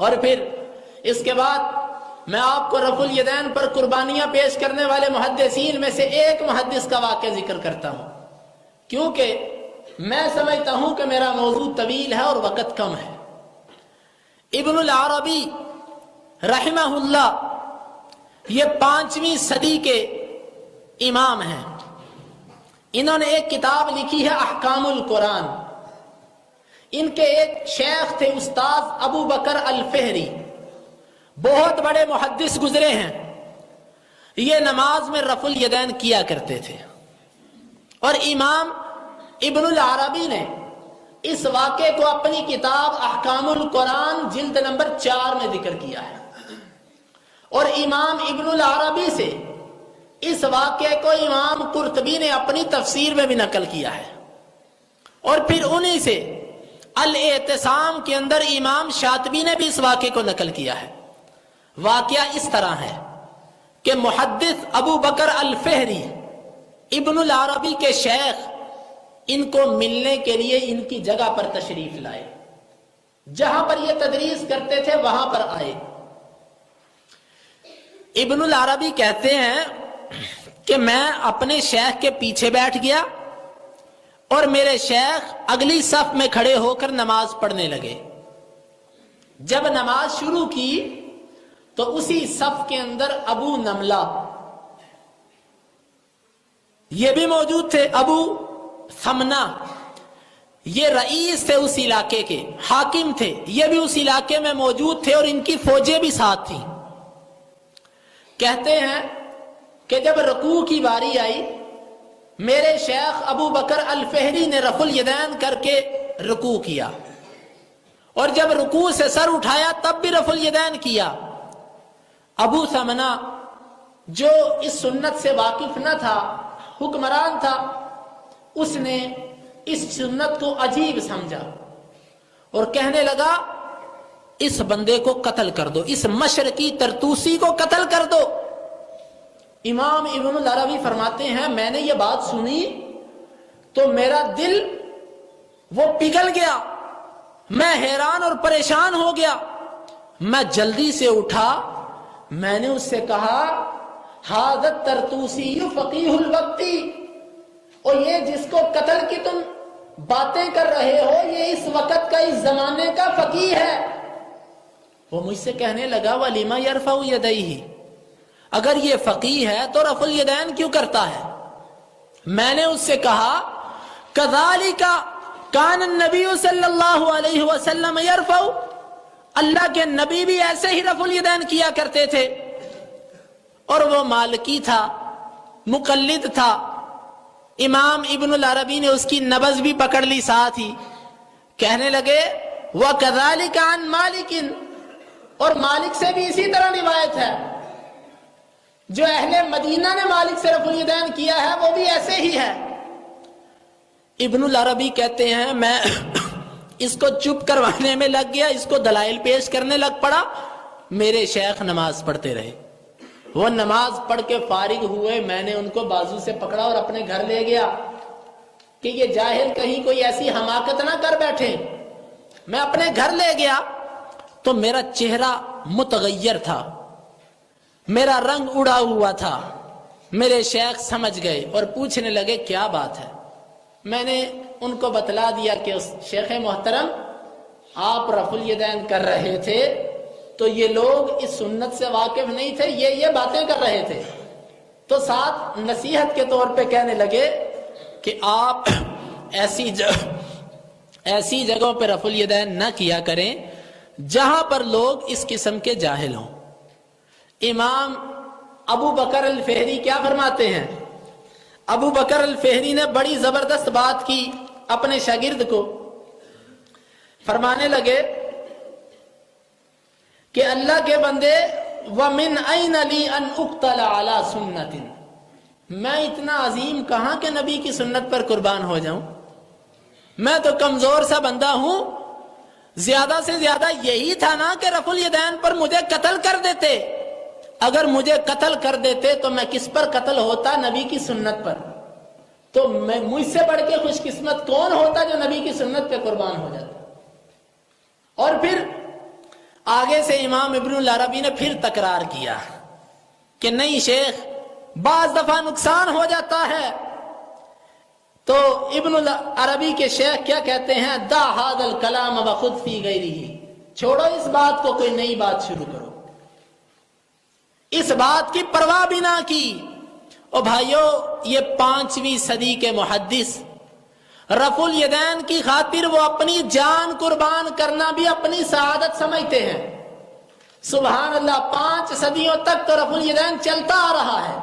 اور پھر اس کے بعد میں آپ کو رفع الیدین پر قربانیاں پیش کرنے والے محدثین میں سے ایک محدث کا واقعہ ذکر کرتا ہوں، کیونکہ میں سمجھتا ہوں کہ میرا موضوع طویل ہے اور وقت کم ہے۔ ابن العربی رحمہ اللہ یہ 5ویں صدی کے امام ہیں۔ انہوں نے ایک کتاب لکھی ہے احکام القرآن۔ ان کے ایک شیخ تھے استاذ ابو بکر الفہری، بہت بڑے محدث گزرے ہیں۔ یہ نماز میں رفع الیدین کیا کرتے تھے، اور امام ابن العربی نے اس واقعے کو اپنی کتاب احکام القرآن جلد نمبر 4 میں ذکر کیا ہے، اور امام ابن العربی سے اس واقعے کو امام قرطبی نے اپنی تفسیر میں بھی نقل کیا ہے، اور پھر انہی سے الاعتصام کے اندر امام شاطبی نے بھی اس واقعے کو نقل کیا ہے۔ واقعہ اس طرح ہے کہ محدث ابو بکر الفہری ابن العربی کے شیخ ان کو ملنے کے لیے ان کی جگہ پر تشریف لائے، جہاں پر یہ تدریس کرتے تھے وہاں پر آئے۔ ابن العربی کہتے ہیں کہ میں اپنے شیخ کے پیچھے بیٹھ گیا، اور میرے شیخ اگلی صف میں کھڑے ہو کر نماز پڑھنے لگے۔ جب نماز شروع کی تو اسی صف کے اندر ابو نملہ یہ بھی موجود تھے، ابو ثمنہ یہ رئیس تھے اس علاقے کے، حاکم تھے، یہ بھی اس علاقے میں موجود تھے، اور ان کی فوجیں بھی ساتھ تھیں۔ کہتے ہیں کہ جب رکوع کی باری آئی، میرے شیخ ابو بکر الفہری نے رفع الیدین کر کے رکوع کیا، اور جب رکوع سے سر اٹھایا تب بھی رفع الیدین کیا۔ ابو ثمنہ جو اس سنت سے واقف نہ تھا، حکمران تھا، اس نے اس سنت کو عجیب سمجھا اور کہنے لگا اس بندے کو قتل کر دو، اس مشرقی ترتوسی کو قتل کر دو۔ امام ابن العربی فرماتے ہیں میں نے یہ بات سنی تو میرا دل وہ پگھل گیا، میں حیران اور پریشان ہو گیا۔ میں جلدی سے اٹھا، میں نے اس سے کہا ھذا الترتوسی فقیہ الوقت، اور یہ جس کو قتل کی تم باتیں کر رہے ہو یہ اس وقت کا، اس زمانے کا فقیہ ہے۔ وہ مجھ سے کہنے لگا وَلِمَ يَرْفَعُ يَدَيْهِ، اگر یہ فقیہ ہے تو رفع الیدین کیوں کرتا ہے؟ میں نے اس سے کہا كَذَلِكَ كَانَ النَّبِيُّ صلی اللہ علیہ وسلم يَرْفَعُ، اللہ کے نبی بھی ایسے ہی رفع الیدین کیا کرتے تھے۔ اور وہ مالکی تھا، مقلد تھا۔ امام ابن العربی نے اس کی نبض بھی پکڑ لی ساتھ ہی، کہنے لگے وَكَذَلِكَ عَنْ مَالِكٍ، اور مالک سے بھی اسی طرح روایت ہے، جو اہل مدینہ نے مالک سے رفع الیدین کیا ہے وہ بھی ایسے ہی ہے۔ ابن العربی کہتے ہیں میں اس کو چپ کروانے میں لگ گیا، اس کو دلائل پیش کرنے لگ پڑا۔ میرے شیخ نماز پڑھتے رہے، وہ نماز پڑھ کے فارغ ہوئے، میں نے ان کو بازو سے پکڑا اور اپنے گھر لے گیا کہ یہ جاہل کہیں کوئی ایسی حماقت نہ کر بیٹھے۔ میں اپنے گھر لے گیا تو میرا چہرہ متغیر تھا، میرا رنگ اڑا ہوا تھا۔ میرے شیخ سمجھ گئے اور پوچھنے لگے کیا بات ہے؟ میں نے ان کو بتلا دیا کہ شیخ محترم آپ رفع الیدین کر رہے تھے تو یہ لوگ اس سنت سے واقف نہیں تھے، یہ باتیں کر رہے تھے۔ تو ساتھ نصیحت کے طور پہ کہنے لگے کہ آپ ایسی جگہوں پہ رفع الیدین نہ کیا کریں جہاں پر لوگ اس قسم کے جاہل ہوں۔ امام ابو بکر الفہری کیا فرماتے ہیں؟ ابو بکر الفہری نے بڑی زبردست بات کی اپنے شاگرد کو، فرمانے لگے کہ اللہ کے بندے وَمِنْ أَيْنَ لِي أَنْ أُقْتَلَ عَلَى سُنَّةٍ، میں اتنا عظیم کہاں کہ نبی کی سنت پر قربان ہو جاؤں؟ میں تو کمزور سا بندہ ہوں، زیادہ سے زیادہ یہی تھا نا کہ رفع الیدین پر مجھے قتل کر دیتے۔ اگر مجھے قتل کر دیتے تو میں کس پر قتل ہوتا؟ نبی کی سنت پر۔ تو میں مجھ سے بڑھ کے خوش قسمت کون ہوتا جو نبی کی سنت پہ قربان ہو جاتا؟ اور پھر آگے سے امام ابن العربی نے پھر تکرار کیا کہ نہیں شیخ، بعض دفعہ نقصان ہو جاتا ہے. تو ابن العربی کے شیخ کیا کہتے ہیں؟ دا ھذا الکلام وخذ فی غیرہ، چھوڑو اس بات کو، کوئی نئی بات شروع کرو. اس بات کی پرواہ بھی نہ کی. او بھائیو، یہ 5ویں صدی کے محدث رفع الیدین کی خاطر وہ اپنی جان قربان کرنا بھی اپنی سعادت سمجھتے ہیں. سبحان اللہ، 5 صدیوں تک تو رفع الیدین چلتا آ رہا ہے.